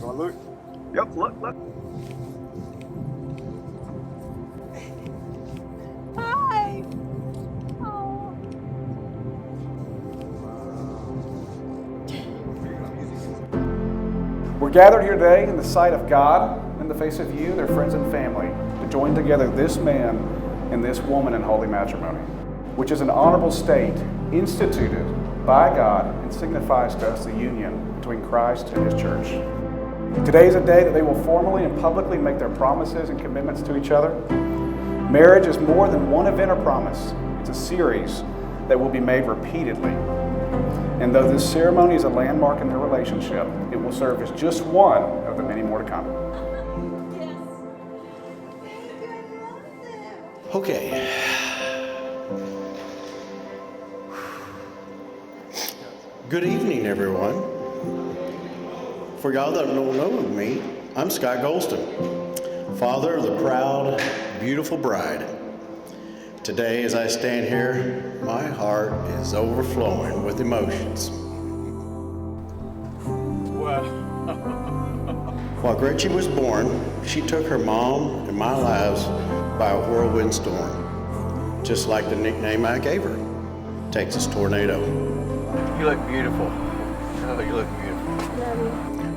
Want to look? Yep, look. Hi. Oh. We're gathered here today in the sight of God, in the face of you, their friends and family, to join together this man and this woman in holy matrimony, which is an honorable state instituted by God and signifies to us the union between Christ and His church. Today is a day that they will formally and publicly make their promises and commitments to each other. Marriage is more than one event or promise. It's a series that will be made repeatedly. And though this ceremony is a landmark in their relationship, it will serve as just one of the many more to come. Okay. Good evening, everyone. For y'all that don't know me, I'm Scott Golston, father of the proud, beautiful bride. Today, as I stand here, my heart is overflowing with emotions. Wow. While Gretchen was born, she took her mom and my lives by a whirlwind storm, just like the nickname I gave her, Texas Tornado. You look beautiful. Oh, you look beautiful.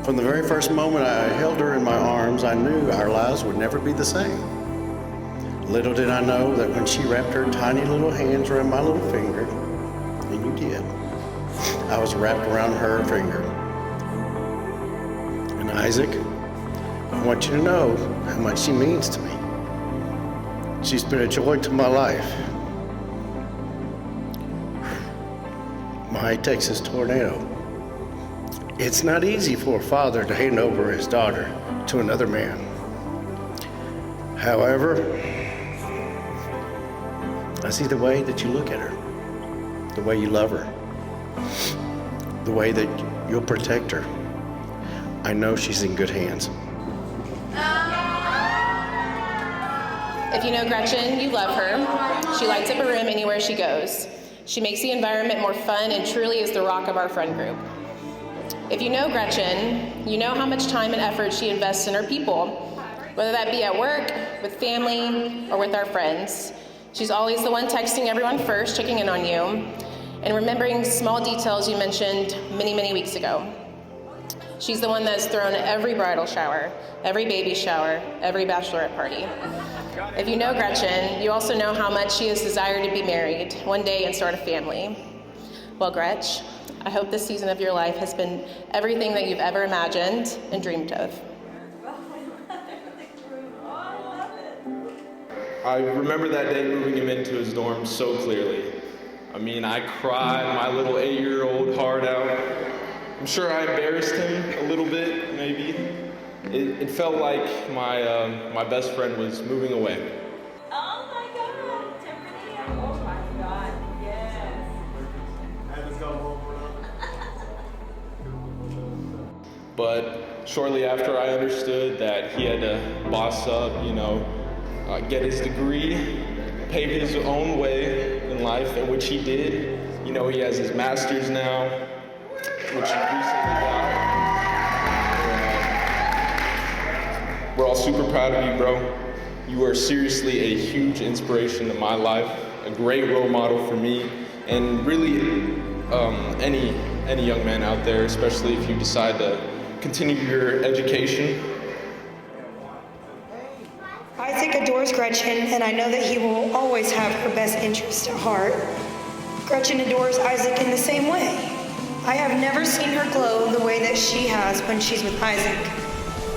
From the very first moment I held her in my arms, I knew our lives would never be the same. Little did I know that when she wrapped her tiny little hands around my little finger, and you did, I was wrapped around her finger. And Isaac, I want you to know how much she means to me. She's been a joy to my life. My Texas Tornado. It's not easy for a father to hand over his daughter to another man. However, I see the way that you look at her, the way you love her, the way that you'll protect her. I know she's in good hands. If you know Gretchen, you love her. She lights up a room anywhere she goes. She makes the environment more fun and truly is the rock of our friend group. If you know Gretchen, you know how much time and effort she invests in her people, whether that be at work, with family, or with our friends. She's always the one texting everyone first, checking in on you, and remembering small details you mentioned many, many weeks ago. She's the one that's thrown every bridal shower, every baby shower, every bachelorette party. If you know Gretchen, you also know how much she has desired to be married one day and start a family. Well, Gretch, I hope this season of your life has been everything that you've ever imagined and dreamed of. I remember that day moving him into his dorm so clearly. I mean, I cried my little 8-year-old heart out. I'm sure I embarrassed him a little bit, maybe. It felt like my best friend was moving away. Oh my God, Tiffany! Oh my God, yes. But shortly after, I understood that he had to boss up, get his degree, pave his own way in life, and which he did. He has his master's now, which he recently got. We're all super proud of you, bro. You are seriously a huge inspiration to my life, a great role model for me, and really any young man out there, especially if you decide to continue your education. Isaac adores Gretchen, and I know that he will always have her best interest at heart. Gretchen adores Isaac in the same way. I have never seen her glow the way that she has when she's with Isaac.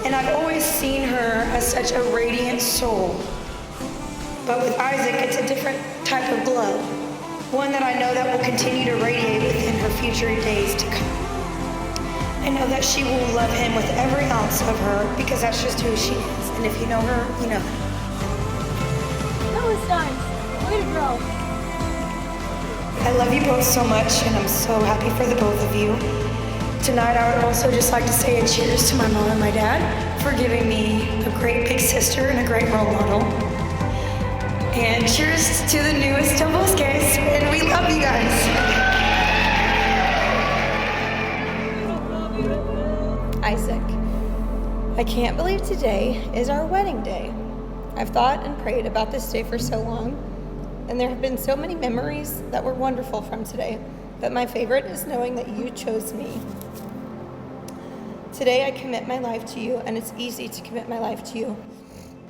And I've always seen her as such a radiant soul. But with Isaac, it's a different type of glow. One that I know that will continue to radiate within her future days to come. I know that she will love him with every ounce of her because that's just who she is. And if you know her, you know her. That was nice. Way to go. I love you both so much, and I'm so happy for the both of you. Tonight, I would also just like to say a cheers to my mom and my dad for giving me a great big sister and a great role model. And cheers to the newest of Bosques, and we love you guys. Isaac, I can't believe today is our wedding day. I've thought and prayed about this day for so long, and there have been so many memories that were wonderful from today, but my favorite is knowing that you chose me. Today I commit my life to you, and it's easy to commit my life to you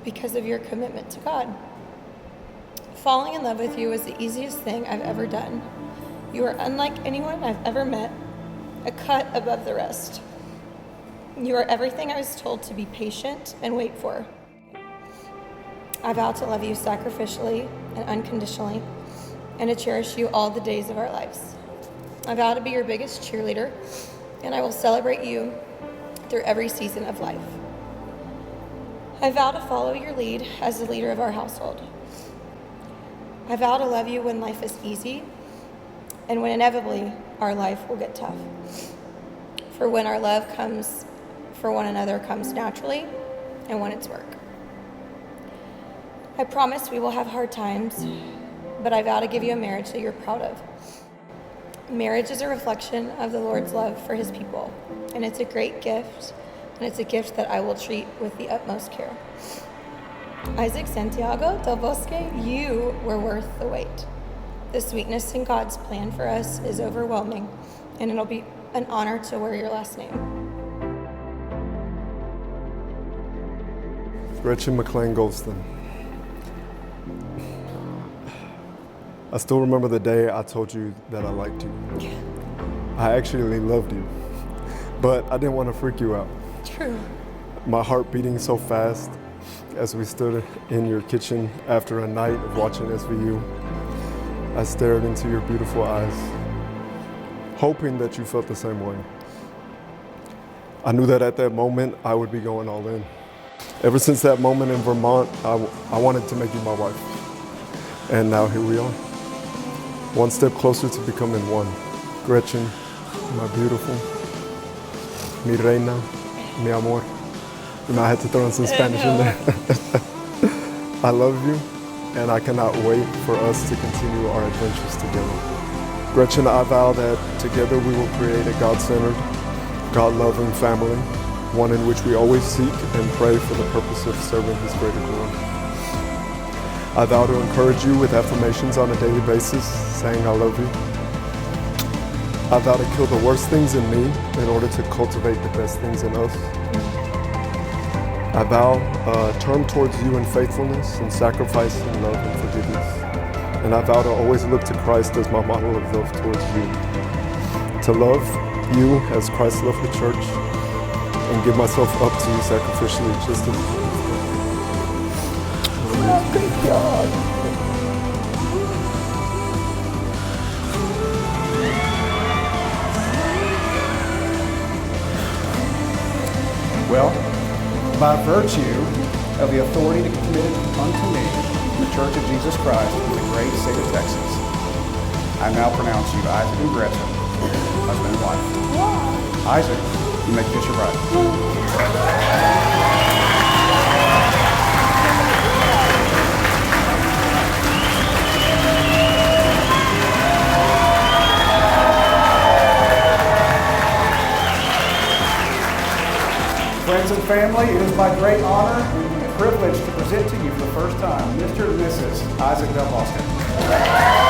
because of your commitment to God. Falling in love with you is the easiest thing I've ever done. You are unlike anyone I've ever met, a cut above the rest. You are everything I was told to be patient and wait for. I vow to love you sacrificially and unconditionally, and to cherish you all the days of our lives. I vow to be your biggest cheerleader, and I will celebrate you through every season of life. I vow to follow your lead as the leader of our household. I vow to love you when life is easy, and when inevitably our life will get tough. For when our love comes for one another comes naturally, and when it's work. I promise we will have hard times, but I vow to give you a marriage that you're proud of. Marriage is a reflection of the Lord's love for his people, and it's a great gift, and it's a gift that I will treat with the utmost care. Isaac Santiago del Bosque, you were worth the wait. The sweetness in God's plan for us is overwhelming, and it'll be an honor to wear your last name. Gretchen McLean Golston. I still remember the day I told you that I liked you. I actually loved you, but I didn't want to freak you out. True. My heart beating so fast as we stood in your kitchen after a night of watching SVU. I stared into your beautiful eyes, hoping that you felt the same way. I knew that at that moment I would be going all in. Ever since that moment in Vermont, I wanted to make you my wife. And now here we are. One step closer to becoming one. Gretchen, my beautiful, mi reina, mi amor. You know, I had to throw in some Spanish in there. I love you, and I cannot wait for us to continue our adventures together. Gretchen, I vow that together we will create a God-centered, God-loving family, one in which we always seek and pray for the purpose of serving His greater glory. I vow to encourage you with affirmations on a daily basis, saying I love you. I vow to kill the worst things in me in order to cultivate the best things in us. I vow turn towards you in faithfulness and sacrifice in love and forgiveness. And I vow to always look to Christ as my model of love towards you. To love you as Christ loved the church, and give myself up to you sacrificially, just as oh, thank God. Well, by virtue of the authority committed unto me in the Church of Jesus Christ in the great state of Texas, I now pronounce you Isaac and Gretchen, husband and wife. Isaac, you may kiss your bride. Friends and family, it is my great honor and privilege to present to you for the first time Mr. and Mrs. Isaac Del Bosque.